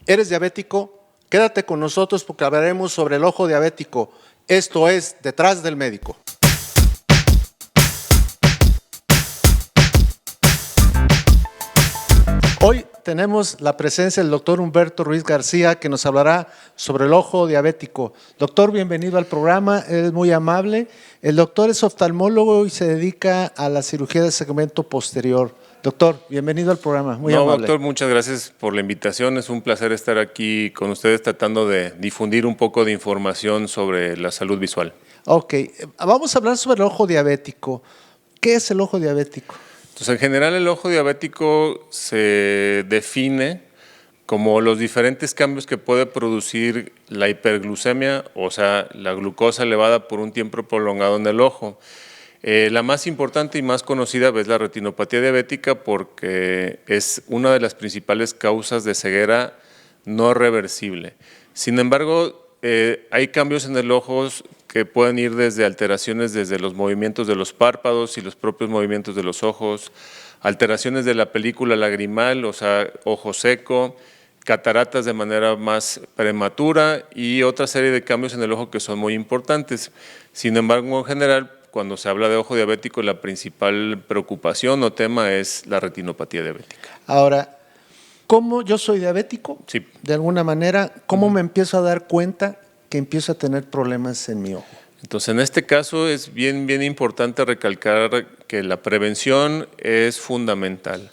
¿Eres diabético? Quédate con nosotros porque hablaremos sobre el ojo diabético. Esto es Detrás del Médico. Hoy tenemos la presencia del doctor Humberto Ruiz García, que nos hablará sobre el ojo diabético. Doctor, bienvenido al programa, es muy amable. El doctor es oftalmólogo y se dedica a la cirugía de segmento posterior. Doctor, bienvenido al programa, muy amable. Doctor, muchas gracias por la invitación. Es un placer estar aquí con ustedes tratando de difundir un poco de información sobre la salud visual. Ok, vamos a hablar sobre el ojo diabético. ¿Qué es el ojo diabético? Entonces, en general, el ojo diabético se define como los diferentes cambios que puede producir la hiperglucemia, o sea, la glucosa elevada por un tiempo prolongado en el ojo. La más importante y más conocida es la retinopatía diabética porque es una de las principales causas de ceguera no reversible. Sin embargo, hay cambios en el ojo que pueden ir desde alteraciones desde los movimientos de los párpados y los propios movimientos de los ojos, alteraciones de la película lagrimal, o sea, ojo seco, cataratas de manera más prematura y otra serie de cambios en el ojo que son muy importantes. Sin embargo, en general, cuando se habla de ojo diabético, la principal preocupación o tema es la retinopatía diabética. Ahora, ¿cómo yo soy diabético? Sí. De alguna manera, ¿cómo me empiezo a dar cuenta que empiezo a tener problemas en mi ojo? Entonces, en este caso es bien importante recalcar que la prevención es fundamental.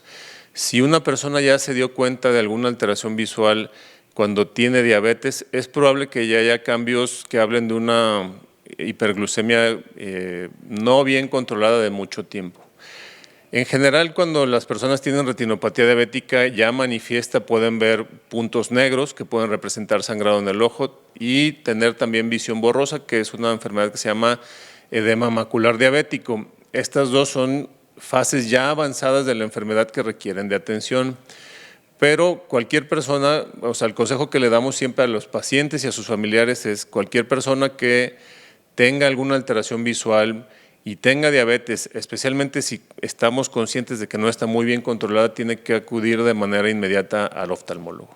Si una persona ya se dio cuenta de alguna alteración visual cuando tiene diabetes, es probable que ya haya cambios que hablen de una hiperglucemia no bien controlada de mucho tiempo. En general, cuando las personas tienen retinopatía diabética ya manifiesta, pueden ver puntos negros que pueden representar sangrado en el ojo y tener también visión borrosa, que es una enfermedad que se llama edema macular diabético. Estas dos son fases ya avanzadas de la enfermedad que requieren de atención. Pero cualquier persona, o sea, el consejo que le damos siempre a los pacientes y a sus familiares es cualquier persona que tenga alguna alteración visual y tenga diabetes, especialmente si estamos conscientes de que no está muy bien controlada, tiene que acudir de manera inmediata al oftalmólogo.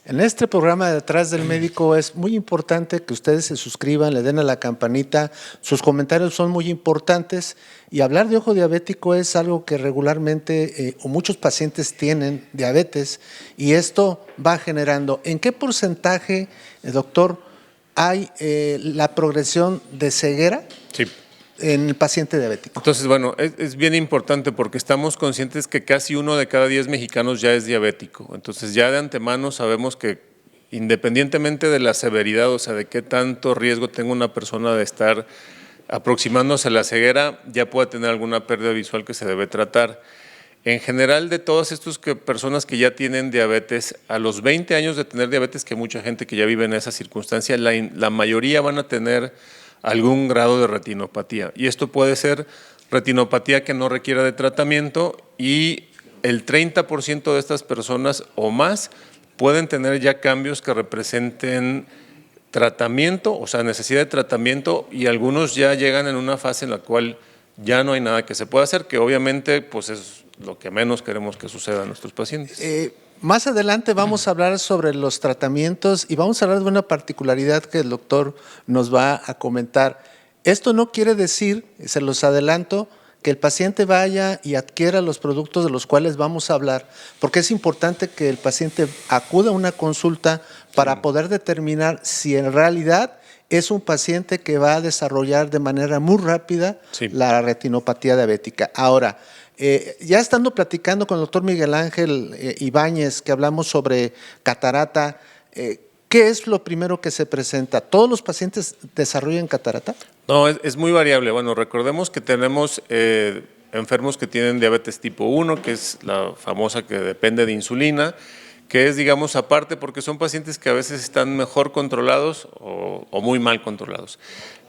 En este programa de Detrás del Médico es muy importante que ustedes se suscriban, le den a la campanita, sus comentarios son muy importantes y hablar de ojo diabético es algo que regularmente o muchos pacientes tienen diabetes y esto va generando. ¿En qué porcentaje, doctor, hay la progresión de ceguera? Sí. En el paciente diabético. Entonces, bueno, es bien importante porque estamos conscientes que casi 1 de cada 10 mexicanos ya es diabético. Entonces, ya de antemano sabemos que independientemente de la severidad, o sea, de qué tanto riesgo tenga una persona de estar aproximándose a la ceguera, ya puede tener alguna pérdida visual que se debe tratar. En general, de todas estas personas que ya tienen diabetes, a los 20 años de tener diabetes, que mucha gente que ya vive en esa circunstancia, la mayoría van a tener algún grado de retinopatía. Y esto puede ser retinopatía que no requiera de tratamiento y el 30% de estas personas o más pueden tener ya cambios que representen tratamiento, o sea, necesidad de tratamiento y algunos ya llegan en una fase en la cual ya no hay nada que se pueda hacer, que obviamente pues es lo que menos queremos que suceda a nuestros pacientes. Más adelante vamos a hablar sobre los tratamientos y vamos a hablar de una particularidad que el doctor nos va a comentar. Esto no quiere decir, se los adelanto, que el paciente vaya y adquiera los productos de los cuales vamos a hablar, porque es importante que el paciente acuda a una consulta para poder determinar si en realidad es un paciente que va a desarrollar de manera muy rápida la retinopatía diabética. Ahora, ya estando platicando con el doctor Miguel Ángel Ibáñez, que hablamos sobre catarata, ¿qué es lo primero que se presenta? ¿Todos los pacientes desarrollan catarata? No, es muy variable. Bueno, recordemos que tenemos enfermos que tienen diabetes tipo 1, que es la famosa que depende de insulina, que es, digamos, aparte porque son pacientes que a veces están mejor controlados o muy mal controlados.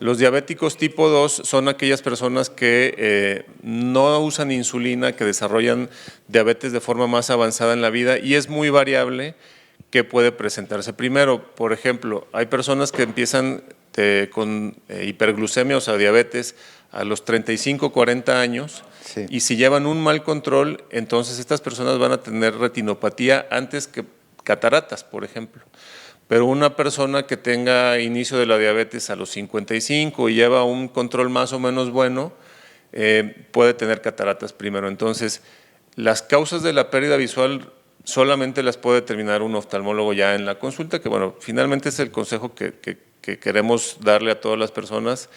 Los diabéticos tipo 2 son aquellas personas que no usan insulina, que desarrollan diabetes de forma más avanzada en la vida y es muy variable qué puede presentarse primero. Por ejemplo, hay personas que empiezan con hiperglucemia, o sea, diabetes, a los 35, 40 años, y si llevan un mal control, entonces estas personas van a tener retinopatía antes que cataratas, por ejemplo. Pero una persona que tenga inicio de la diabetes a los 55 y lleva un control más o menos bueno, puede tener cataratas primero. Entonces, las causas de la pérdida visual solamente las puede determinar un oftalmólogo ya en la consulta, que bueno, finalmente es el consejo que queremos darle a todas las personas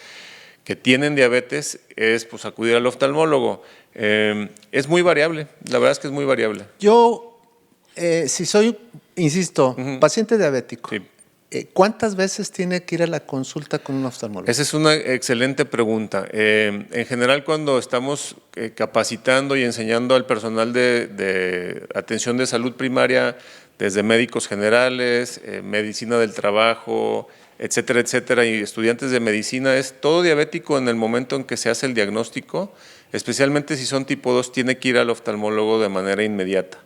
que tienen diabetes, es pues acudir al oftalmólogo. Es muy variable, la verdad es que es muy variable. Yo, si soy, insisto, paciente diabético, Sí. ¿cuántas veces tiene que ir a la consulta con un oftalmólogo? Esa es una excelente pregunta. En general, cuando estamos capacitando y enseñando al personal de atención de salud primaria, desde médicos generales, medicina del trabajo, etcétera, etcétera, y estudiantes de medicina, es todo diabético en el momento en que se hace el diagnóstico, especialmente si son tipo 2, tiene que ir al oftalmólogo de manera inmediata.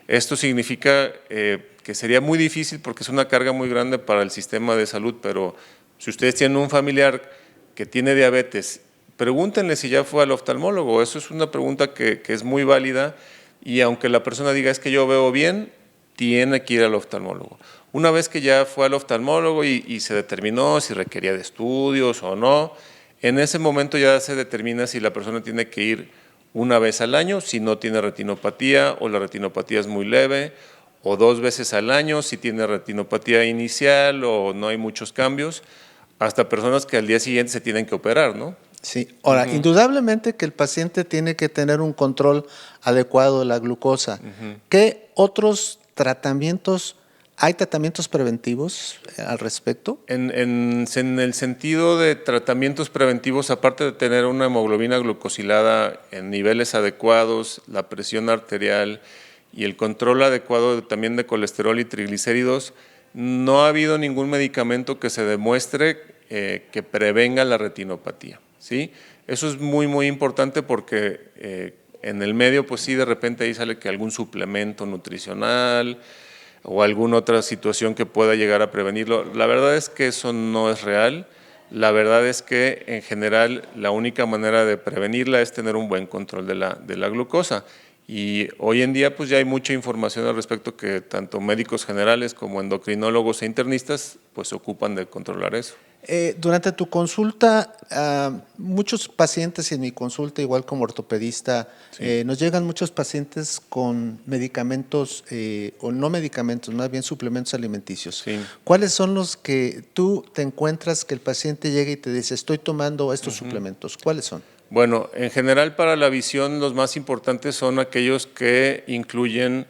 Esto significa que sería muy difícil porque es una carga muy grande para el sistema de salud, pero si ustedes tienen un familiar que tiene diabetes, pregúntenle si ya fue al oftalmólogo. Eso es una pregunta que es muy válida y aunque la persona diga es que yo veo bien, tiene que ir al oftalmólogo. Una vez que ya fue al oftalmólogo y se determinó si requería de estudios o no, en ese momento ya se determina si la persona tiene que ir una vez al año si no tiene retinopatía o la retinopatía es muy leve, o 2 veces al año si tiene retinopatía inicial o no hay muchos cambios, hasta personas que al día siguiente se tienen que operar, ¿no? Sí, ahora, indudablemente que el paciente tiene que tener un control adecuado de la glucosa. ¿Qué otros tratamientos, hay tratamientos preventivos al respecto? En el sentido de tratamientos preventivos, aparte de tener una hemoglobina glucosilada en niveles adecuados, la presión arterial y el control adecuado también de colesterol y triglicéridos, no ha habido ningún medicamento que se demuestre que prevenga la retinopatía, ¿sí? Eso es muy, muy importante porque en el medio, pues sí, de repente ahí sale que algún suplemento nutricional o alguna otra situación que pueda llegar a prevenirlo. La verdad es que eso no es real. La verdad es que en general la única manera de prevenirla es tener un buen control de la glucosa. Y hoy en día pues ya hay mucha información al respecto que tanto médicos generales como endocrinólogos e internistas pues se ocupan de controlar eso. Durante tu consulta, muchos pacientes, y en mi consulta, igual como ortopedista, Sí. nos llegan muchos pacientes con medicamentos, o no medicamentos, más bien suplementos alimenticios. Sí. ¿Cuáles son los que tú te encuentras que el paciente llega y te dice, estoy tomando estos suplementos? ¿Cuáles son? Bueno, en general para la visión los más importantes son aquellos que incluyen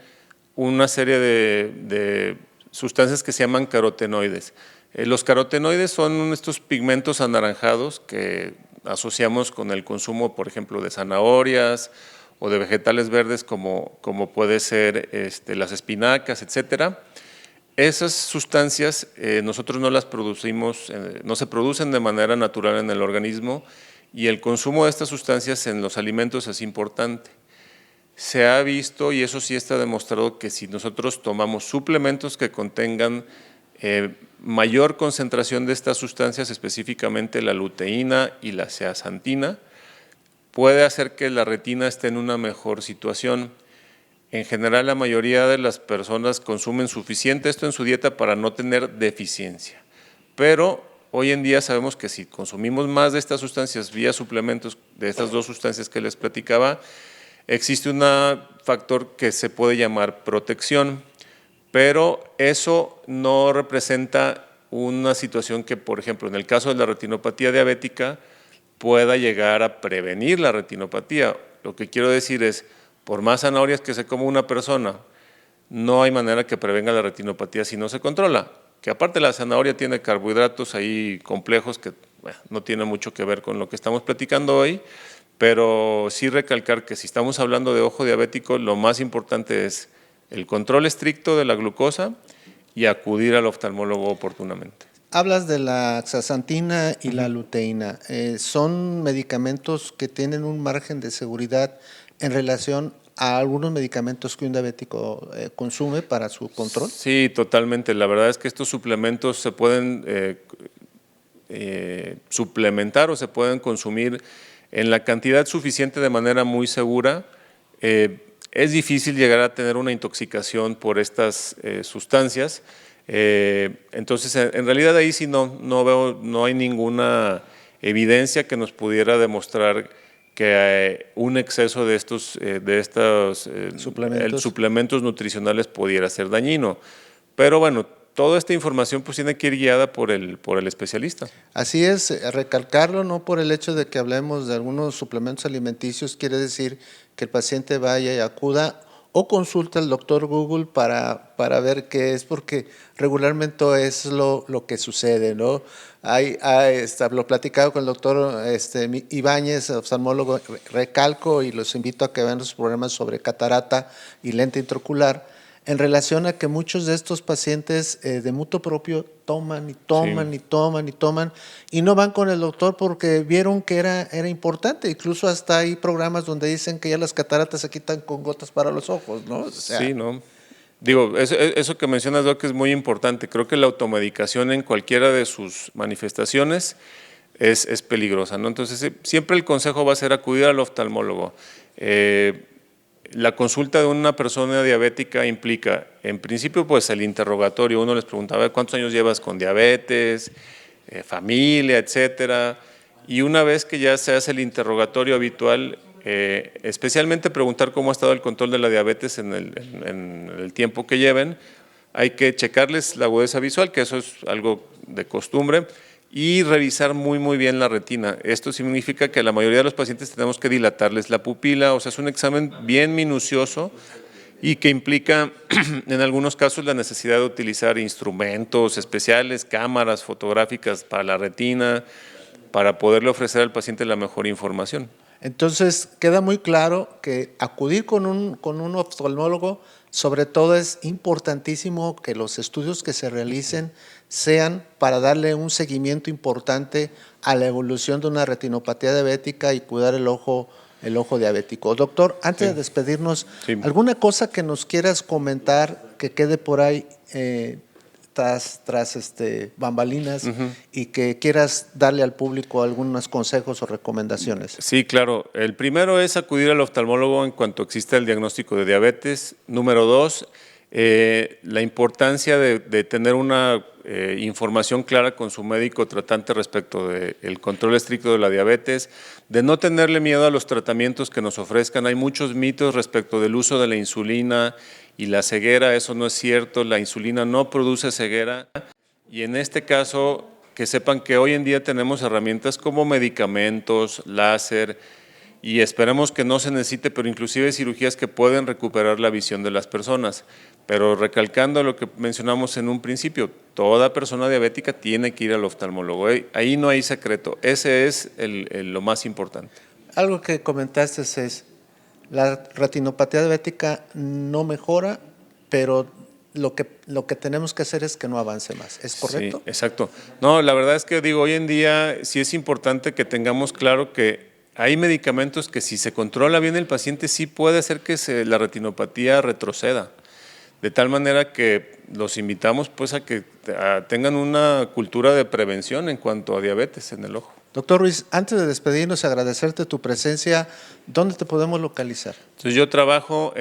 una serie de sustancias que se llaman carotenoides. Los carotenoides son estos pigmentos anaranjados que asociamos con el consumo, por ejemplo, de zanahorias o de vegetales verdes como puede ser las espinacas, etcétera. Esas sustancias nosotros no las producimos, no se producen de manera natural en el organismo y el consumo de estas sustancias en los alimentos es importante. Se ha visto, y eso sí está demostrado, que si nosotros tomamos suplementos que contengan mayor concentración de estas sustancias, específicamente la luteína y la zeaxantina, puede hacer que la retina esté en una mejor situación. En general, la mayoría de las personas consumen suficiente esto en su dieta para no tener deficiencia. Pero hoy en día sabemos que si consumimos más de estas sustancias vía suplementos, de estas dos sustancias que les platicaba, existe un factor que se puede llamar protección, pero eso no representa una situación que, por ejemplo, en el caso de la retinopatía diabética, pueda llegar a prevenir la retinopatía. Lo que quiero decir es, por más zanahorias que se coma una persona, no hay manera que prevenga la retinopatía si no se controla. Que aparte la zanahoria tiene carbohidratos ahí complejos que no tiene mucho que ver con lo que estamos platicando hoy, pero sí recalcar que si estamos hablando de ojo diabético, lo más importante es el control estricto de la glucosa y acudir al oftalmólogo oportunamente. Hablas de la zeaxantina y la luteína. ¿Son medicamentos que tienen un margen de seguridad en relación a algunos medicamentos que un diabético consume para su control? Sí, totalmente. La verdad es que estos suplementos se pueden suplementar o se pueden consumir en la cantidad suficiente de manera muy segura. es difícil llegar a tener una intoxicación por estas sustancias. Entonces, en realidad ahí sí no hay ninguna evidencia que nos pudiera demostrar que un exceso de estos suplementos nutricionales pudiera ser dañino. Pero bueno, toda esta información pues tiene que ir guiada por el especialista. Así es, recalcarlo, no por el hecho de que hablemos de algunos suplementos alimenticios, quiere decir que el paciente vaya y acuda o consulte al doctor Google para ver qué es, porque regularmente es lo que sucede, ¿no? Lo platicado con el doctor Ibáñez, oftalmólogo, recalco y los invito a que vean los programas sobre catarata y lente intraocular, en relación a que muchos de estos pacientes de mutuo propio toman y toman, sí, y toman y toman y no van con el doctor porque vieron que era importante. Incluso hasta hay programas donde dicen que ya las cataratas se quitan con gotas para los ojos, ¿no? O sea, sí, ¿no? Digo, eso que mencionas, Doc, es muy importante. Creo que la automedicación en cualquiera de sus manifestaciones es peligrosa, ¿no? Entonces, siempre el consejo va a ser acudir al oftalmólogo. La consulta de una persona diabética implica, en principio, pues el interrogatorio. Uno les preguntaba cuántos años llevas con diabetes, familia, etcétera. Y una vez que ya se hace el interrogatorio habitual, especialmente preguntar cómo ha estado el control de la diabetes en el tiempo que lleven, hay que checarles la agudeza visual, que eso es algo de costumbre, y revisar muy bien la retina. Esto significa que a la mayoría de los pacientes tenemos que dilatarles la pupila, o sea, es un examen bien minucioso y que implica en algunos casos la necesidad de utilizar instrumentos especiales, cámaras fotográficas para la retina, para poderle ofrecer al paciente la mejor información. Entonces, queda muy claro que acudir con un oftalmólogo, sobre todo es importantísimo que los estudios que se realicen sean para darle un seguimiento importante a la evolución de una retinopatía diabética y cuidar el ojo diabético. Doctor, antes de despedirnos, ¿alguna cosa que nos quieras comentar que quede por ahí tras bambalinas y que quieras darle al público algunos consejos o recomendaciones? Sí, claro. El primero es acudir al oftalmólogo en cuanto exista el diagnóstico de diabetes. Número 2, la importancia de tener una información clara con su médico tratante respecto del control estricto de la diabetes, de no tenerle miedo a los tratamientos que nos ofrezcan. Hay muchos mitos respecto del uso de la insulina y la ceguera. Eso no es cierto, la insulina no produce ceguera, y en este caso que sepan que hoy en día tenemos herramientas como medicamentos, láser, y esperemos que no se necesite, pero inclusive cirugías que pueden recuperar la visión de las personas. Pero recalcando lo que mencionamos en un principio, toda persona diabética tiene que ir al oftalmólogo. Ahí no hay secreto, ese es lo más importante. Algo que comentaste es, la retinopatía diabética no mejora, pero lo que tenemos que hacer es que no avance más. ¿Es correcto? Sí, exacto. No, la verdad es que hoy en día sí es importante que tengamos claro que hay medicamentos que si se controla bien el paciente sí puede hacer que la retinopatía retroceda. De tal manera que los invitamos pues a que tengan una cultura de prevención en cuanto a diabetes en el ojo. Doctor Ruiz, antes de despedirnos, agradecerte tu presencia, ¿dónde te podemos localizar? Entonces yo trabajo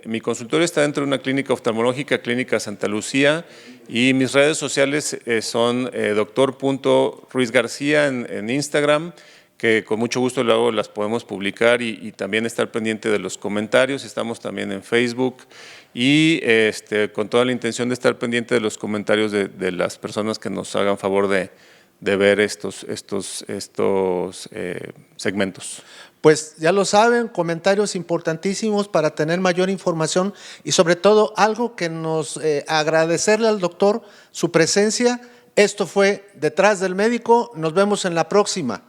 mi consultorio está dentro de una clínica oftalmológica, Clínica Santa Lucía, y mis redes sociales son doctor.ruizgarcía en Instagram, que con mucho gusto luego las podemos publicar y también estar pendiente de los comentarios. Estamos también en Facebook y con toda la intención de estar pendiente de los comentarios de las personas que nos hagan favor de ver estos segmentos. Pues ya lo saben, comentarios importantísimos para tener mayor información y sobre todo algo que nos agradecerle al doctor su presencia. Esto fue Detrás del Médico, nos vemos en la próxima.